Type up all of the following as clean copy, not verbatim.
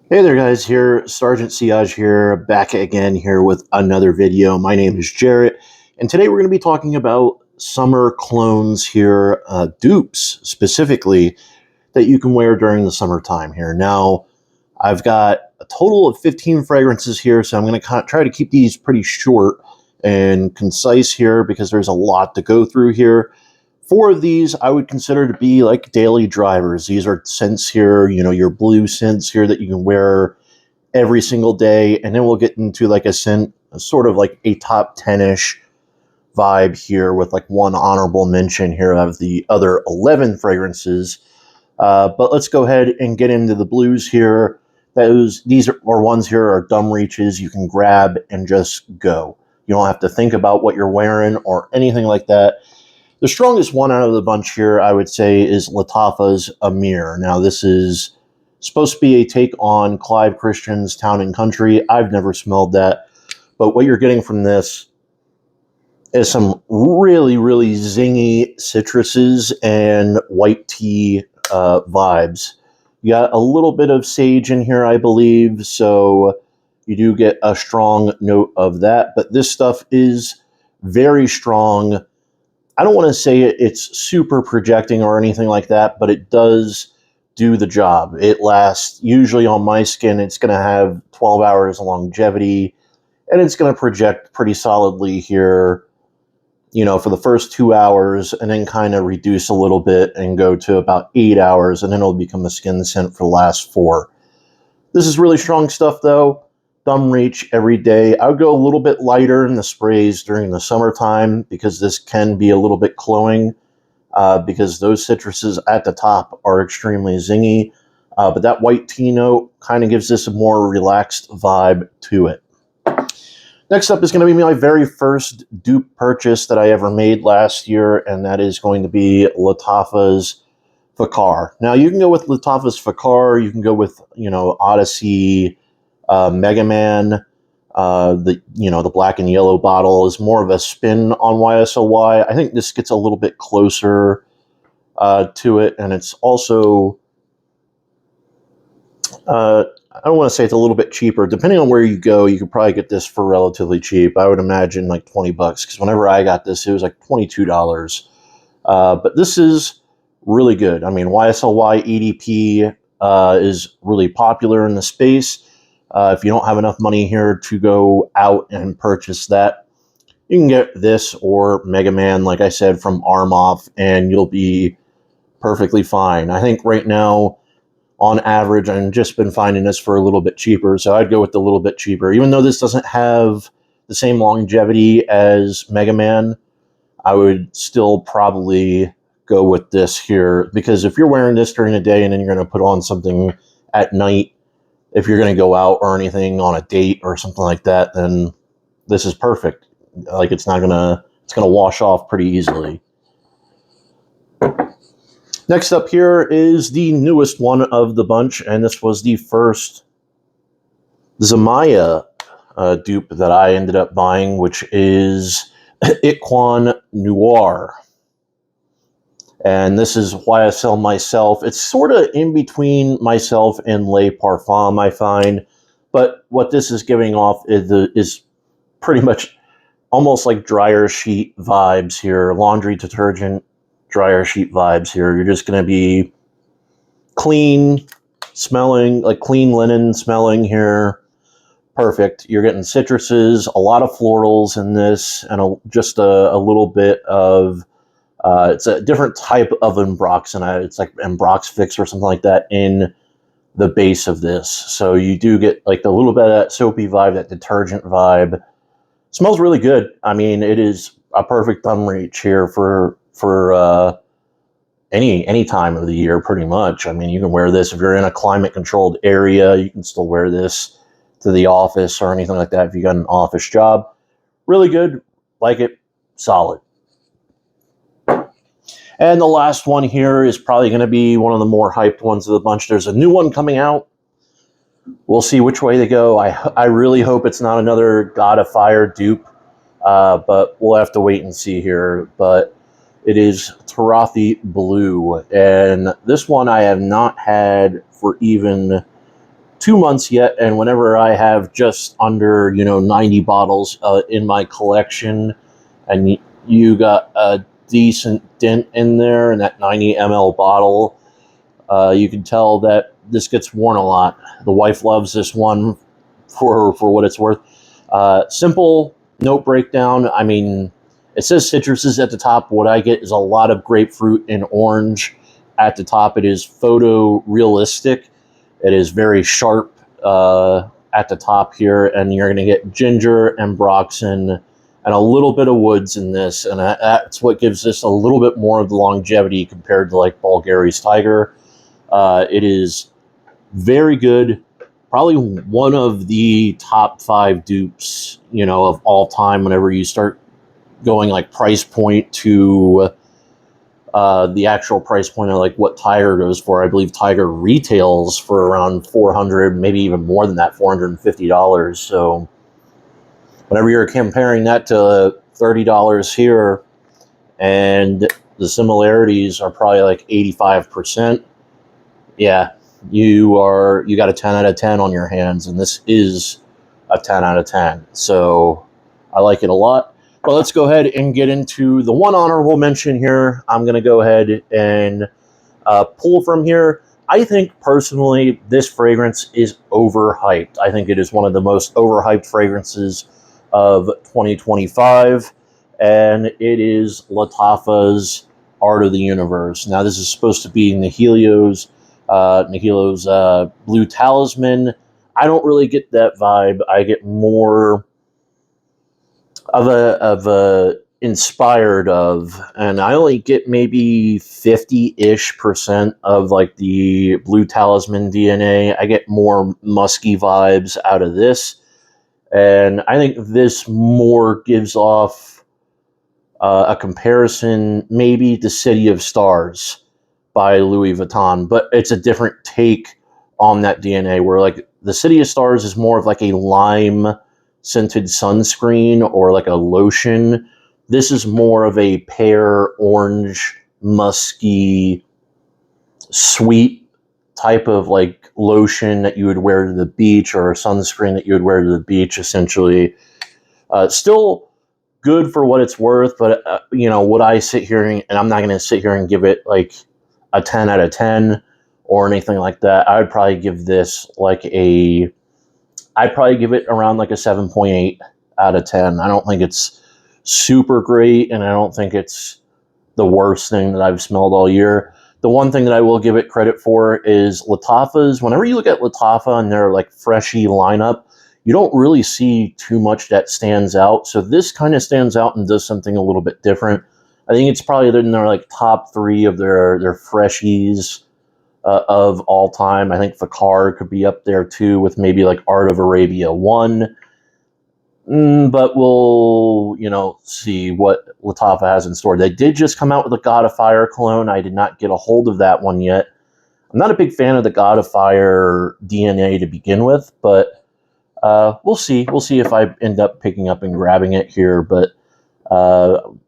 Hey there guys, here Sergeant Siage here, back again here with another video. My name is Jarrett, and today we're going to be talking about summer clones here, dupes specifically, that you can wear during the summertime here. Now, I've got a total of 15 fragrances here, so I'm going to try to keep these pretty short and concise here because there's a lot to go through here. Four of these I would consider to be like daily drivers. These are scents here, your blue scents here that you can wear every single day. And then we'll get into like a scent, sort of like a top 10-ish vibe here with like one honorable mention here of the other 11 fragrances. But let's go ahead and get into the blues here. These are ones here are dumb reaches you can grab and just go. You don't have to think about what you're wearing or anything like that. The strongest one out of the bunch here, I would say, is Lattafa's Amir. Now, this is supposed to be a take on Clive Christian's Town and Country. I've never smelled that, but what you're getting from this is some really, really zingy citruses and white tea vibes. You got a little bit of sage in here, I believe, so you do get a strong note of that, but this stuff is very strong. I don't want to say it's super projecting or anything like that, but it does do the job. It lasts, usually on my skin, it's going to have 12 hours longevity, and it's going to project pretty solidly here, for the first 2 hours, and then kind of reduce a little bit and go to about 8 hours, and then it'll become a skin scent for the last 4. This is really strong stuff, though. Thumb reach every day. I would go a little bit lighter in the sprays during the summertime because this can be a little bit cloying because those citruses at the top are extremely zingy. But that white tea note kind of gives this a more relaxed vibe to it. Next up is going to be my very first dupe purchase that I ever made last year, and that is going to be Lattafa's Fakhar. Now, you can go with Lattafa's Fakhar, you can go with, Odyssey, Mega Man, the black and yellow bottle is more of a spin on YSLY. I think this gets a little bit closer to it, and it's also I don't want to say it's a little bit cheaper. Depending on where you go, you could probably get this for relatively cheap. I would imagine like $20 because whenever I got this, it was like $22. But this is really good. I mean, YSLY EDP is really popular in the space. If you don't have enough money here to go out and purchase that, you can get this or Mega Man, like I said, from Armoff, and you'll be perfectly fine. I think right now, on average, I've just been finding this for a little bit cheaper, so I'd go with the little bit cheaper. Even though this doesn't have the same longevity as Mega Man, I would still probably go with this here, because if you're wearing this during the day and then you're going to put on something at night, if you're going to go out or anything on a date or something like that, then this is perfect. Like it's going to wash off pretty easily. Next up here is the newest one of the bunch, and this was the first Zamaya dupe that I ended up buying, which is Iquan Noir. And this is YSL Myself. It's sort of in between Myself and Le Parfum, I find. But what this is giving off is pretty much almost like dryer sheet vibes here, laundry detergent dryer sheet vibes here. You're just going to be clean smelling, like clean linen smelling here. Perfect. You're getting citruses, a lot of florals in this, and just a little bit of it's a different type of Ambroxan. It's like Ambrox Fix or something like that in the base of this. So you do get like a little bit of that soapy vibe, that detergent vibe. Smells really good. I mean, it is a perfect thumb reach here for any time of the year, pretty much. I mean, you can wear this if you're in a climate controlled area. You can still wear this to the office or anything like that if you got an office job. Really good. Like it. Solid. And the last one here is probably going to be one of the more hyped ones of the bunch. There's a new one coming out. We'll see which way they go. I really hope it's not another God of Fire dupe, but we'll have to wait and see here. But it is Tarothi Blue, and this one I have not had for even 2 months yet, and whenever I have just under 90 bottles in my collection, and you got a decent dent in there in that 90 ml bottle, you can tell that this gets worn a lot. The wife loves this one for what it's worth. Simple note breakdown. I mean, it says citruses at the top. What I get is a lot of grapefruit and orange at the top. It is photorealistic. It is very sharp at the top here, and you're going to get ginger and Ambroxan and a little bit of woods in this, and that's what gives this a little bit more of the longevity compared to like Bulgari's Tiger. It is very good. Probably one of the top 5 dupes, of all time. Whenever you start going like price point to the actual price point of like what Tiger goes for, I believe Tiger retails for around $400, maybe even more than that, $450. So whenever you're comparing that to $30 here, and the similarities are probably like 85%, yeah, you got a 10 out of 10 on your hands, and this is a 10 out of 10. So I like it a lot. But let's go ahead and get into the one honorable mention here. I'm going to go ahead and pull from here. I think personally this fragrance is overhyped. I think it is one of the most overhyped fragrances of 2025, and it is Lattafa's Art of the Universe. Now this is supposed to be Nihilio's Blue Talisman. I don't really get that vibe. I get more of a inspired of, and I only get maybe 50-ish% of like the Blue Talisman DNA. I get more musky vibes out of this, and I think this more gives off a comparison, maybe to City of Stars by Louis Vuitton, but it's a different take on that DNA, where like the City of Stars is more of like a lime scented sunscreen or like a lotion. This is more of a pear, orange, musky, sweet type of like lotion that you would wear to the beach, or a sunscreen that you would wear to the beach, essentially. Still good for what it's worth, but would I sit here and I'm not going to sit here and give it like a 10 out of 10 or anything like that. I would probably give this I'd probably give it around like a 7.8 out of 10. I don't think it's super great, and I don't think it's the worst thing that I've smelled all year. The one thing that I will give it credit for is Lattafa's. Whenever you look at Lattafa and their like freshy lineup, you don't really see too much that stands out. So this kind of stands out and does something a little bit different. I think it's probably in their like top 3 of their freshies of all time. I think Fakar could be up there too, with maybe like Art of Arabia 1. But we'll, see what Lattafa has in store. They did just come out with a God of Fire cologne. I did not get a hold of that one yet. I'm not a big fan of the God of Fire DNA to begin with, but we'll see. We'll see if I end up picking up and grabbing it here, but I'm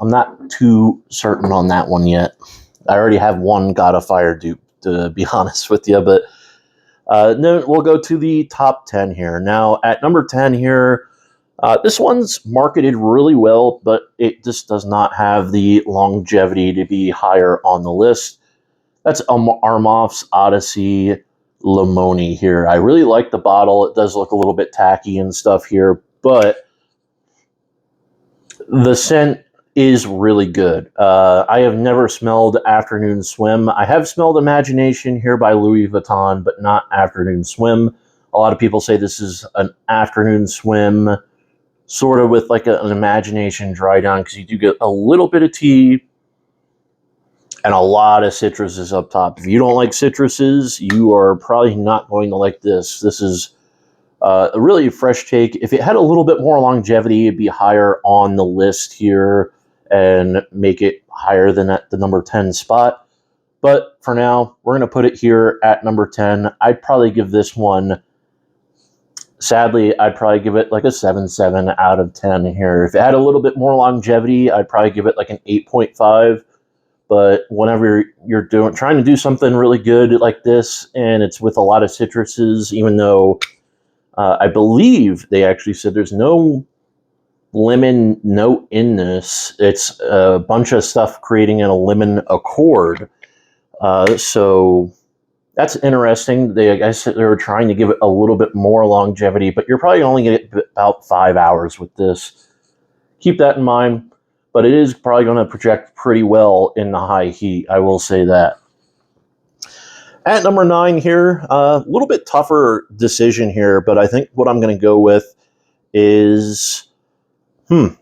not too certain on that one yet. I already have one God of Fire dupe, to be honest with you, but then we'll go to the top 10 here. Now, at number 10 here, this one's marketed really well, but it just does not have the longevity to be higher on the list. That's Armaf's Odyssey Limoni here. I really like the bottle. It does look a little bit tacky and stuff here, but the scent is really good. I have never smelled Afternoon Swim. I have smelled Imagination here by Louis Vuitton, but not Afternoon Swim. A lot of people say this is an Afternoon Swim, sort of with like an Imagination dry down, because you do get a little bit of tea and a lot of citruses up top. If you don't like citruses, you are probably not going to like this. This is a really fresh take. If it had a little bit more longevity, it'd be higher on the list here and make it higher than at the number 10 spot. But for now, we're going to put it here at number 10. I'd probably give this one, sadly, I'd probably give it like a 7.7 out of 10 here. If it had a little bit more longevity, I'd probably give it like an 8.5. but whenever you're trying to do something really good like this, and it's with a lot of citruses, even though I believe they actually said there's no lemon note in this, it's a bunch of stuff creating a lemon accord. So that's interesting. I guess they were trying to give it a little bit more longevity, but you're probably only going to get about 5 hours with this. Keep that in mind, but it is probably going to project pretty well in the high heat. I will say that. At number 9 here, a little bit tougher decision here, but I think what I'm going to go with is, I think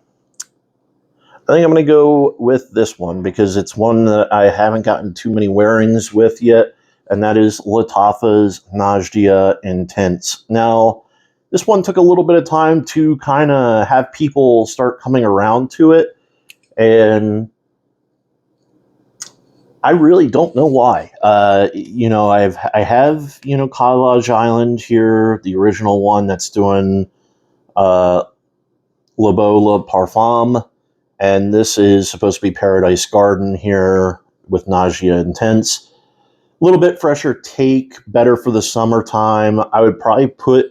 I'm going to go with this one because it's one that I haven't gotten too many wearings with yet, and that is Lattafa's Nausea Intense. Now, this one took a little bit of time to kind of have people start coming around to it, and I really don't know why. I have Collage Island here, the original one that's doing La Bola Parfum, and this is supposed to be Paradise Garden here with Nausea Intense. A little bit fresher take, better for the summertime. I would probably put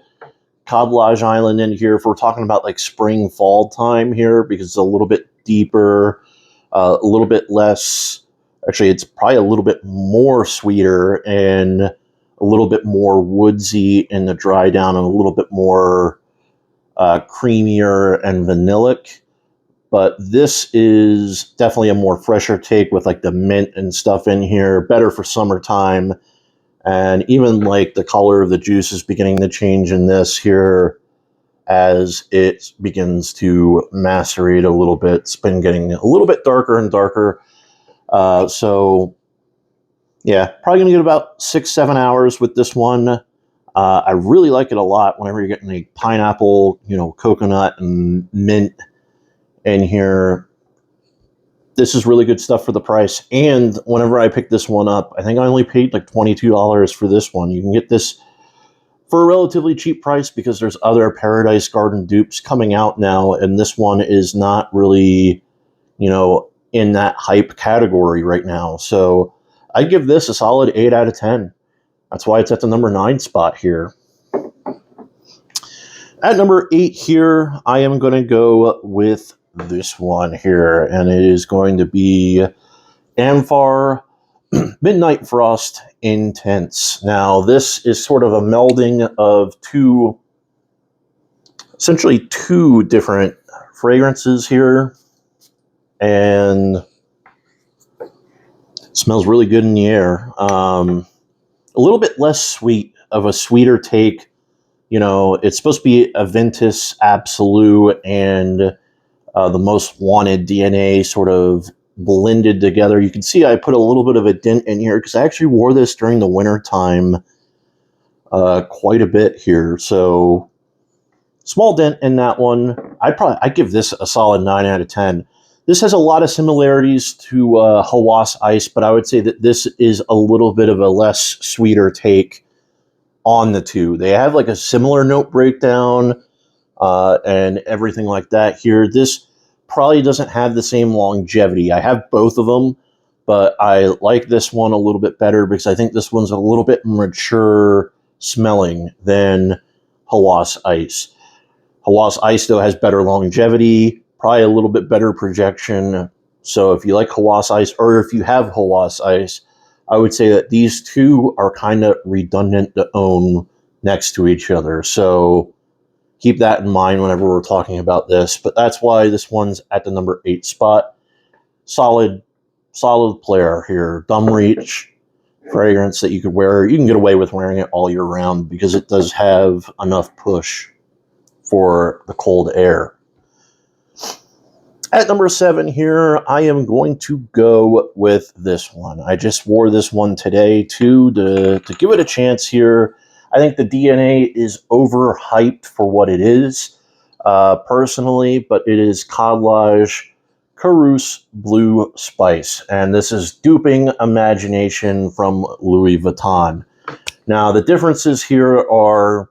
Collage Island in here if we're talking about like spring, fall time here, because it's a little bit deeper, a little bit less. Actually, it's probably a little bit more sweeter and a little bit more woodsy in the dry down and a little bit more creamier and vanillic. But this is definitely a more fresher take with like the mint and stuff in here, better for summertime. And even like the color of the juice is beginning to change in this here as it begins to macerate a little bit. It's been getting a little bit darker and darker. So yeah, probably going to get about 6-7 hours with this one. I really like it a lot whenever you're getting a pineapple, coconut and mint in here. This is really good stuff for the price. And whenever I picked this one up, I think I only paid like $22 for this one. You can get this for a relatively cheap price because there's other Paradise Garden dupes coming out now, and this one is not really, in that hype category right now. So I give this a solid 8 out of 10. That's why it's at the number 9 spot here. At number 8 here, I am going to go with this one here, and it is going to be Amphar Midnight Frost Intense. Now, this is sort of a melding of essentially two different fragrances here, and it smells really good in the air. A little bit less sweet, of a sweeter take. It's supposed to be Aventus Absolute and the Most Wanted DNA sort of blended together. You can see I put a little bit of a dent in here because I actually wore this during the winter time quite a bit here. So small dent in that one. I give this a solid 9 out of 10. This has a lot of similarities to Hawas Ice, but I would say that this is a little bit of a less sweeter take on the two. They have like a similar note breakdown and everything like that here. This probably doesn't have the same longevity. I have both of them, but I like this one a little bit better because I think this one's a little bit mature smelling than Hawas Ice. Hawas Ice, though, has better longevity, probably a little bit better projection. So if you like Hawas Ice, or if you have Hawas Ice, I would say that these two are kind of redundant to own next to each other. So keep that in mind whenever we're talking about this. But that's why this one's at the number 8 spot. Solid player here. Dumb Reach fragrance that you could wear. You can get away with wearing it all year round because it does have enough push for the cold air. At number 7 here, I am going to go with this one. I just wore this one today too to give it a chance here. I think the DNA is overhyped for what it is, personally, but it is Collage Carusse Blue Spice, and this is Duping Imagination from Louis Vuitton. Now, the differences here are,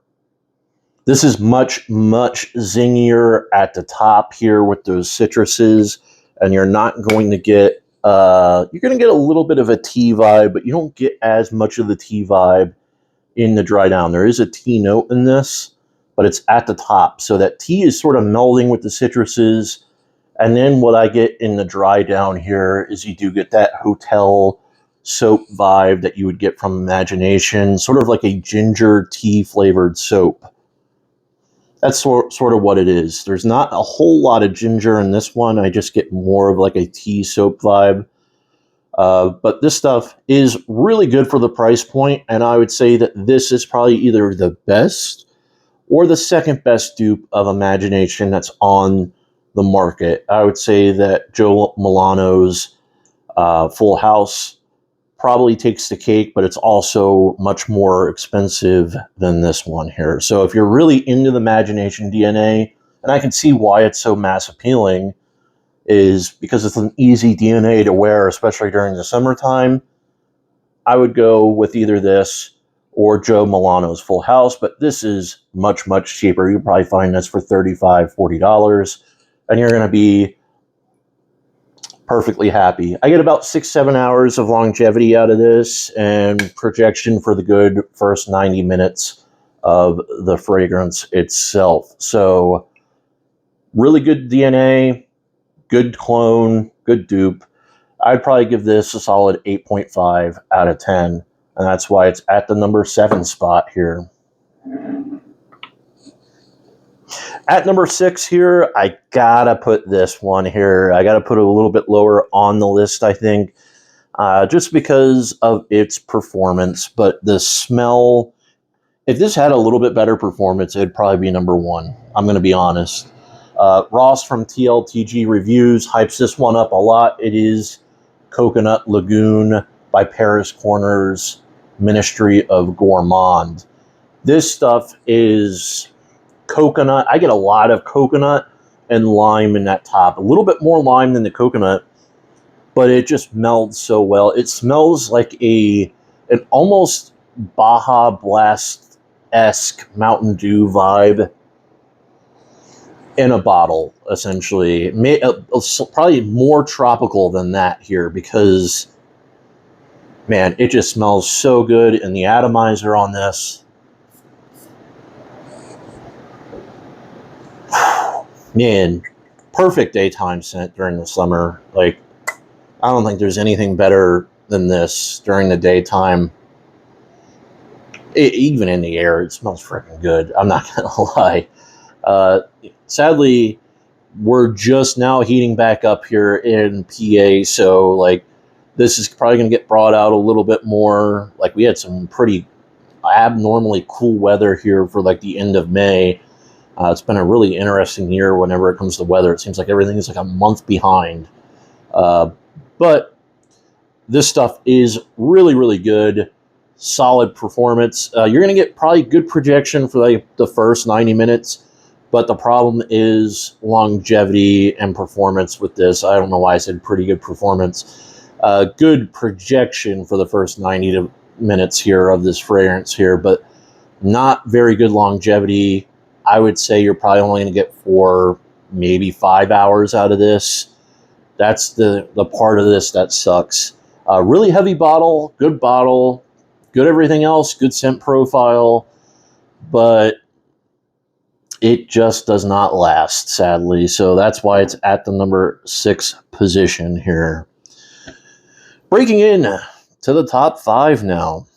this is much, much zingier at the top here with those citruses, and you're not going to get You're going to get a little bit of a tea vibe, but you don't get as much of the tea vibe in the dry down. There is a tea note in this, but it's at the top. So that tea is sort of melding with the citruses. And then what I get in the dry down here is you do get that hotel soap vibe that you would get from Imagination, sort of like a ginger tea flavored soap. That's sort of what it is. There's not a whole lot of ginger in this one. I just get more of like a tea soap vibe. But this stuff is really good for the price point, and I would say that this is probably either the best or the second best dupe of Imagination that's on the market. I would say that Joe Milano's Full House probably takes the cake, but it's also much more expensive than this one here. So if you're really into the Imagination DNA, and I can see why it's so mass appealing, is because it's an easy DNA to wear, especially during the summertime. I would go with either this or Joe Milano's Full House, but this is much, much cheaper. You'll probably find this for $35, $40, and you're going to be perfectly happy. I get about 6-7 hours of longevity out of this and projection for the good first 90 minutes of the fragrance itself. So really good DNA, good clone, good dupe. I'd probably give this a solid 8.5 out of 10, and that's why it's at the number 7 spot here. At number 6 here, I gotta put this one here. I gotta put it a little bit lower on the list, I think, just because of its performance. But the smell, if this had a little bit better performance, it'd probably be number 1. I'm going to be honest. Ross from TLTG Reviews hypes this one up a lot. It is Coconut Lagoon by Paris Corners Ministry of Gourmand. This stuff is coconut. I get a lot of coconut and lime in that top. A little bit more lime than the coconut, but it just melds so well. It smells like an almost Baja Blast-esque Mountain Dew vibe in a bottle, essentially. Probably more tropical than that here because, man, it just smells so good. And the atomizer on this, man, perfect daytime scent during the summer. Like, I don't think there's anything better than this during the daytime. Even in the air, it smells freaking good. I'm not going to lie. Sadly, we're just now heating back up here in PA, so, like, this is probably going to get brought out a little bit more. Like, we had some pretty abnormally cool weather here for, like, the end of May. It's been a really interesting year whenever it comes to weather. It seems like everything is like a month behind. But this stuff is really, really good. Solid performance. You're going to get probably good projection for like the first 90 minutes. But the problem is longevity and performance with this. I don't know why I said pretty good performance. Good projection for the first 90 minutes here of this fragrance here, but not very good longevity. I would say you're probably only going to get 4, maybe 5 hours out of this. That's the part of this that sucks. Really heavy bottle, good everything else, good scent profile, but it just does not last, sadly. So that's why it's at the number 6 position here. Breaking in to the top 5 now.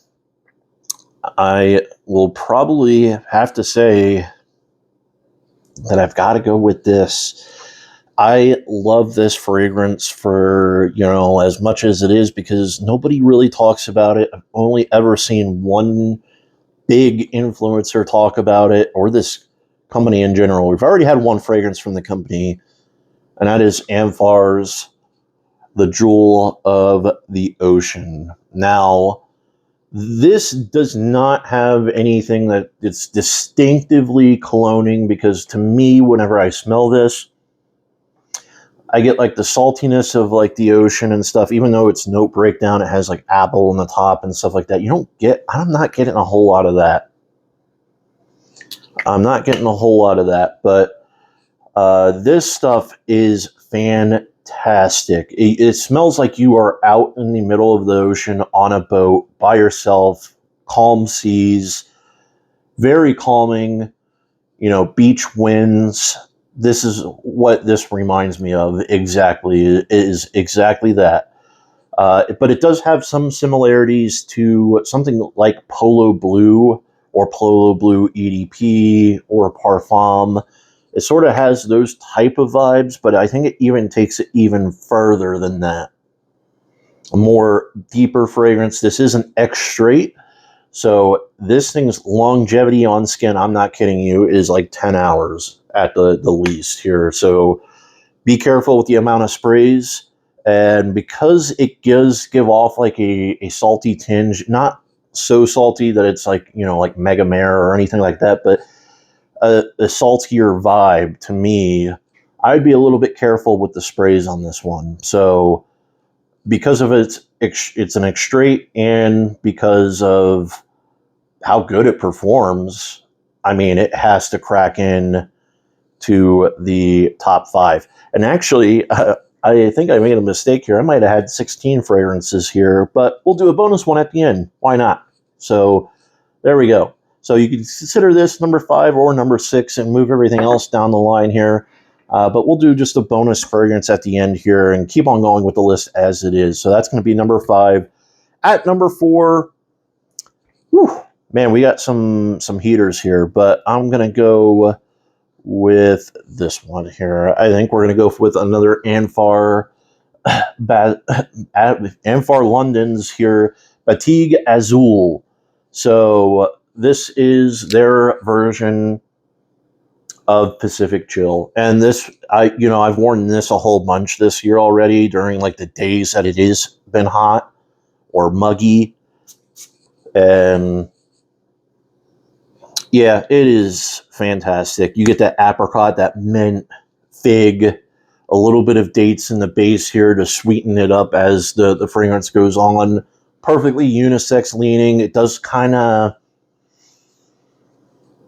I will probably have to say that I've got to go with this. I love this fragrance for, as much as it is, because nobody really talks about it. I've only ever seen one big influencer talk about it, or this company in general. We've already had one fragrance from the company, and that is Amphar's The Jewel of the Ocean. Now, this does not have anything that it's distinctively cologning, because to me, whenever I smell this, I get like the saltiness of like the ocean and stuff. Even though it's note breakdown, it has like apple on the top and stuff like that. I'm not getting a whole lot of that. But this stuff is fantastic. fantastic. It smells like you are out in the middle of the ocean on a boat by yourself, calm seas, very calming, beach winds. This is what this reminds me of exactly. It is exactly that. But it does have some similarities to something like Polo Blue or Polo Blue EDP or Parfum. It sort of has those type of vibes, but I think it even takes it even further than that. A more deeper fragrance. This is an X straight, so this thing's longevity on skin, I'm not kidding you, is like 10 hours at the least here. So be careful with the amount of sprays. And because it does give off like a salty tinge, not so salty that it's like, like Mega Mare or anything like that, but a saltier vibe to me, I'd be a little bit careful with the sprays on this one. So because of it's an X straight, and because of how good it performs, I mean, it has to crack in to the top 5. And actually, I think I made a mistake here. I might have had 16 fragrances here, but we'll do a bonus one at the end. Why not? So there we go. So you can consider this number 5 or number 6 and move everything else down the line here. But we'll do just a bonus fragrance at the end here and keep on going with the list as it is. So that's going to be number 5. At number 4, whew, man, we got some heaters here, but I'm going to go with this one here. I think we're going to go with another Anfar, Anfar London's here, Batigue Azul. So this is their version of Pacific Chill, and this, I've worn this a whole bunch this year already during like the days that it has been hot or muggy, and yeah, it is fantastic. You get that apricot, that mint, fig, a little bit of dates in the base here to sweeten it up as the fragrance goes on. Perfectly unisex leaning. It does kind of,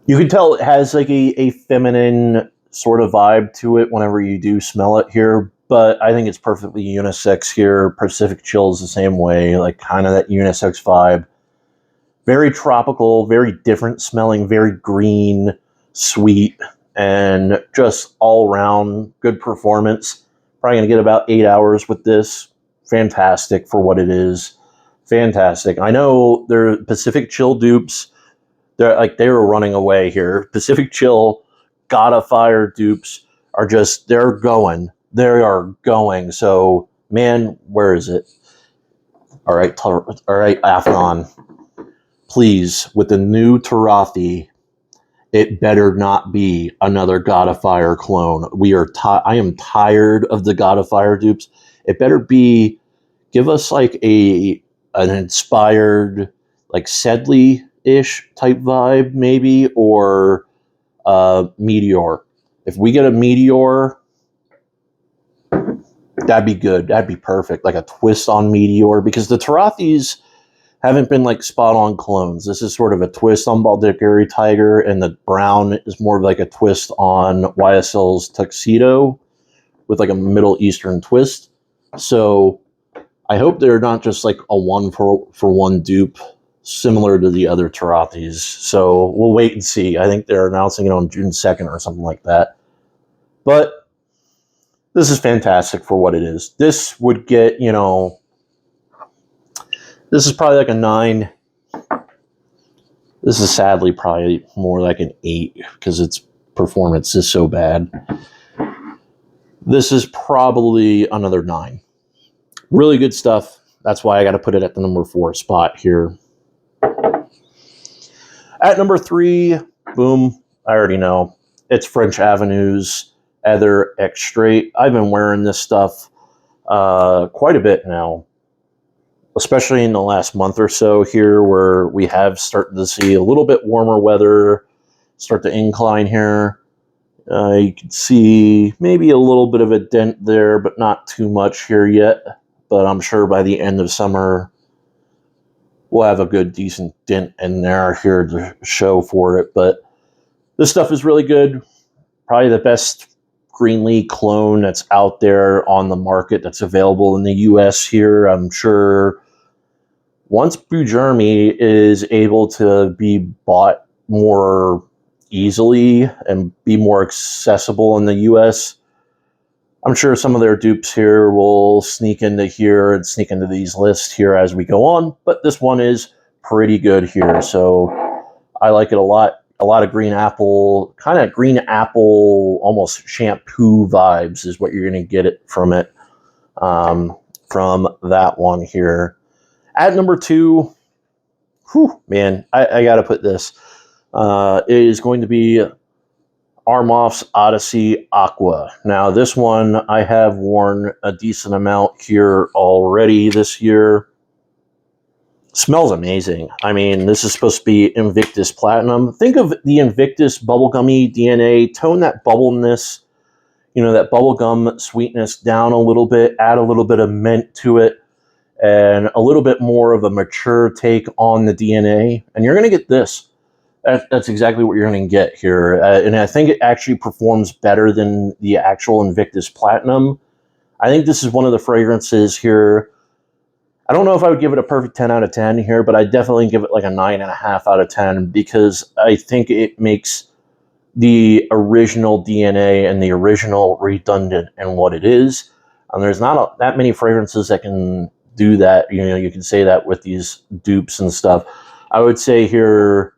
you can tell it has like a feminine sort of vibe to it whenever you do smell it here, but I think it's perfectly unisex here. Pacific Chill is the same way, like kind of that unisex vibe. Very tropical, very different smelling, very green, sweet, and just all around good performance. Probably going to get about 8 hours with this. Fantastic for what it is. Fantastic. I know they're Pacific Chill dupes. They were running away here. Pacific Chill, God of Fire dupes are just, they're going. They are going. So, man, where is it? All right, Afnan. Please, with the new Tarathi, it better not be another God of Fire clone. I am tired of the God of Fire dupes. It better be, give us like an inspired, like Sedley-ish type vibe, maybe, or Meteor. If we get a Meteor, that'd be good. That'd be perfect. Like a twist on Meteor, because the Tarathis haven't been like spot on clones. This is sort of a twist on Baldicari Tiger, and the brown is more of like a twist on YSL's Tuxedo with like a Middle Eastern twist. So I hope they're not just like a one for one dupe similar to the other Tarathis. So we'll wait and see. I think they're announcing it on June 2nd or something like that. But this is fantastic for what it is. This would get, this is probably like a 9. This is sadly probably more like an 8 because its performance is so bad. This is probably another 9. Really good stuff. That's why I got to put it at the number 4 spot here. At number 3, boom, I already know. It's French Avenue's Ether X Straight. I've been wearing this stuff quite a bit now, especially in the last month or so here, where we have started to see a little bit warmer weather start to incline here. You can see maybe a little bit of a dent there, but not too much here yet. But I'm sure by the end of summer, we'll have a good, decent dent in there here to show for it. But this stuff is really good. Probably the best Greenlee clone that's out there on the market that's available in the US here. I'm sure once Bujurmi is able to be bought more easily and be more accessible in the US, I'm sure some of their dupes here will sneak into here and sneak into these lists here as we go on, but this one is pretty good here, so I like it a lot. A lot of green apple, kind of green apple, almost shampoo vibes is what you're going to get it from that one here. At number 2, man, I got to put this. It is going to be Armoff's Odyssey Aqua. Now, this one I have worn a decent amount here already this year. Smells amazing. I mean, this is supposed to be Invictus Platinum. Think of the Invictus bubblegummy DNA. Tone that bubbleness, that bubblegum sweetness down a little bit. Add a little bit of mint to it. And a little bit more of a mature take on the DNA. And you're going to get this. That's exactly what you're going to get here. And I think it actually performs better than the actual Invictus Platinum. I think this is one of the fragrances here. I don't know if I would give it a perfect 10 out of 10 here, but I definitely give it like a 9.5 out of 10 because I think it makes the original DNA and the original redundant in what it is. And there's not that many fragrances that can do that. You can say that with these dupes and stuff. I would say here,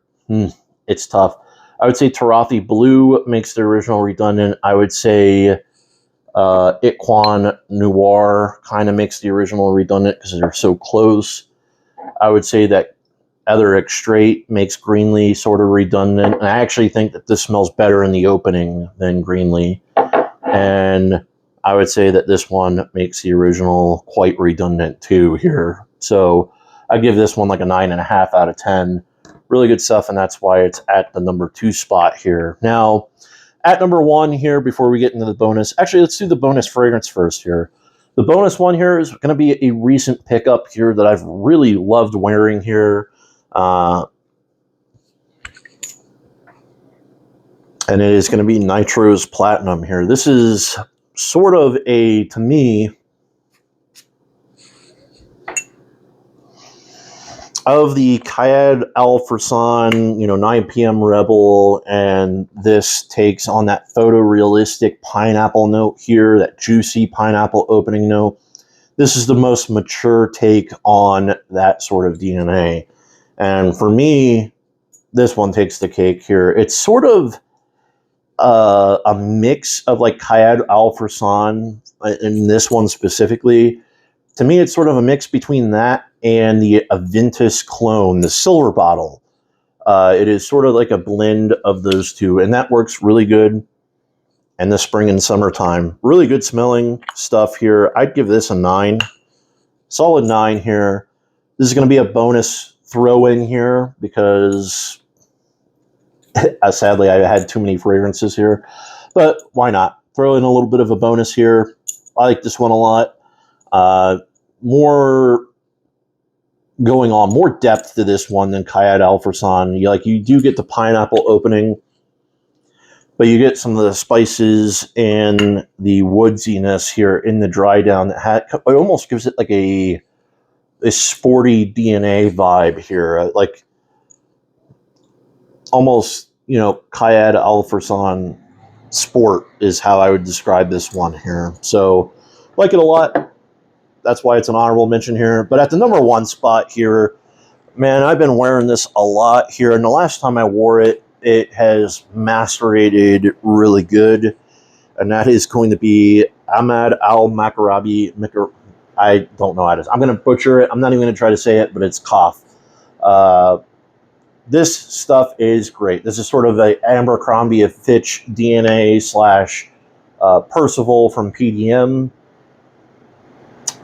it's tough. I would say Tarathi Blue makes the original redundant. I would say Iquan Noir kind of makes the original redundant because they're so close. I would say that Ether Extrait makes Greenlee sort of redundant. And I actually think that this smells better in the opening than Greenlee. And I would say that this one makes the original quite redundant too here. So I give this one like a 9.5 out of 10. Really good stuff, and that's why it's at the number 2 spot here. Now, at number 1 here, before we get into the bonus, actually, let's do the bonus fragrance first here. The bonus one here is going to be a recent pickup here that I've really loved wearing here. And it is going to be Nitro's Platinum here. This is sort of to me, of the Kayad Al Farsan, 9 p.m. Rebel, and this takes on that photorealistic pineapple note here, that juicy pineapple opening note. This is the most mature take on that sort of DNA. And for me, this one takes the cake here. It's sort of a mix of like Kayad Al Farsan, in this one specifically. To me, it's sort of a mix between that and the Aventus clone, the silver bottle. It is sort of like a blend of those two, and that works really good in the spring and summertime. Really good smelling stuff here. I'd give this a 9. Solid 9 here. This is going to be a bonus throw in here because sadly I had too many fragrances here, but why not? Throw in a little bit of a bonus here. I like this one a lot. More going on, more depth to this one than Kayad Al Farsan. You do get the pineapple opening, but you get some of the spices and the woodsiness here in the dry down that it almost gives it like a sporty DNA vibe here, like almost Kayad Al Farsan sport is how I would describe this one here. So like it a lot. That's why it's an honorable mention here. But at the number 1 spot here, man, I've been wearing this a lot here. And the last time I wore it, it has macerated really good. And that is going to be Ahmad Al-Makarabi. I don't know how to. I'm going to butcher it. I'm not even going to try to say it, but it's Kof. This stuff is great. This is sort of a Abercrombie of Fitch DNA / Percival from PDM.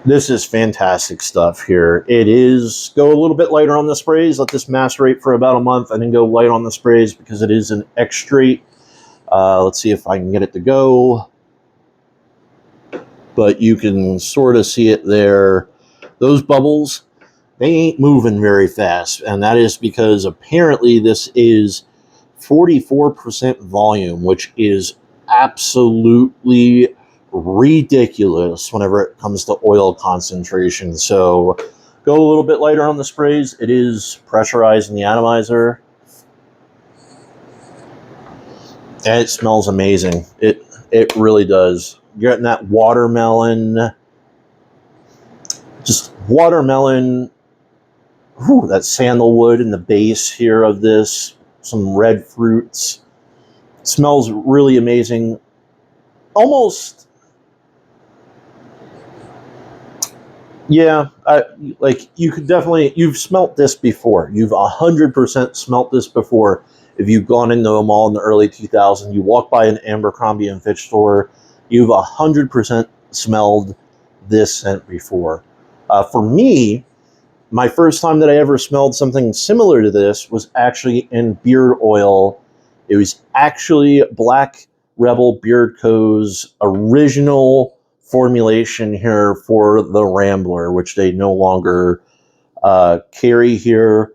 This is fantastic stuff here. It is, go a little bit lighter on the sprays. Let this macerate for about a month and then go light on the sprays because it is an extrait. Let's see if I can get it to go. But you can sort of see it there. Those bubbles, they ain't moving very fast. And that is because apparently this is 44% volume, which is absolutely ridiculous whenever it comes to oil concentration. So go a little bit lighter on the sprays. It is pressurized in the atomizer. And it smells amazing. It really does. You're getting that watermelon, just watermelon, that sandalwood in the base here of this, some red fruits. It smells really amazing. Almost, yeah, like you could definitely, you've smelt this before. You've 100% smelt this before. If you've gone into a mall in the early 2000s, you walk by an Abercrombie and Fitch store, you've 100% smelled this scent before. For me, my first time that I ever smelled something similar to this was actually in beard oil. It was actually Black Rebel Beard Co.'s original formulation here for the Rambler, which they no longer carry here.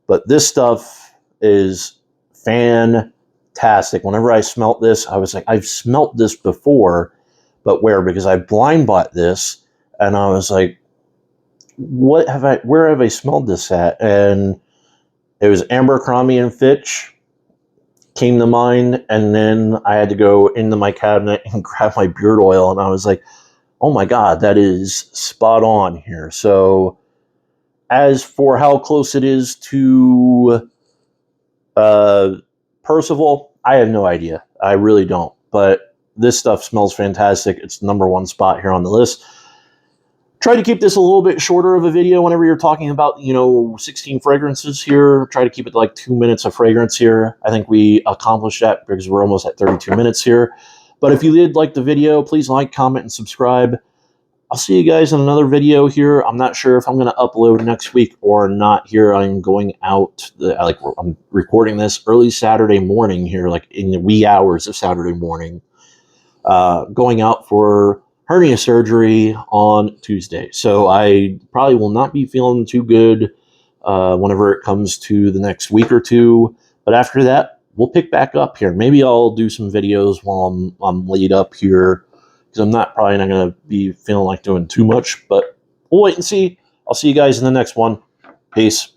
But this stuff is fantastic. Whenever I smelt this, I was like, I've smelt this before, but where? Because I blind bought this, and I was like, where have I smelled this at? And it was Abercrombie and Fitch came to mind, and then I had to go into my cabinet and grab my beard oil, and I was like, oh my God, that is spot on here. So as for how close it is to Percival, I have no idea. I really don't. But this stuff smells fantastic. It's number one spot here on the list. Try to keep this a little bit shorter of a video whenever you're talking about, 16 fragrances here. Try to keep it like 2 minutes of fragrance here. I think we accomplished that because we're almost at 32 minutes here. But if you did like the video, please like, comment, and subscribe. I'll see you guys in another video here. I'm not sure if I'm going to upload next week or not here. I'm going out, I'm recording this early Saturday morning here, like in the wee hours of Saturday morning. Going out for hernia surgery on Tuesday. So I probably will not be feeling too good whenever it comes to the next week or two. But after that, we'll pick back up here. Maybe I'll do some videos while I'm laid up here, because I'm probably not going to be feeling like doing too much. But we'll wait and see. I'll see you guys in the next one. Peace.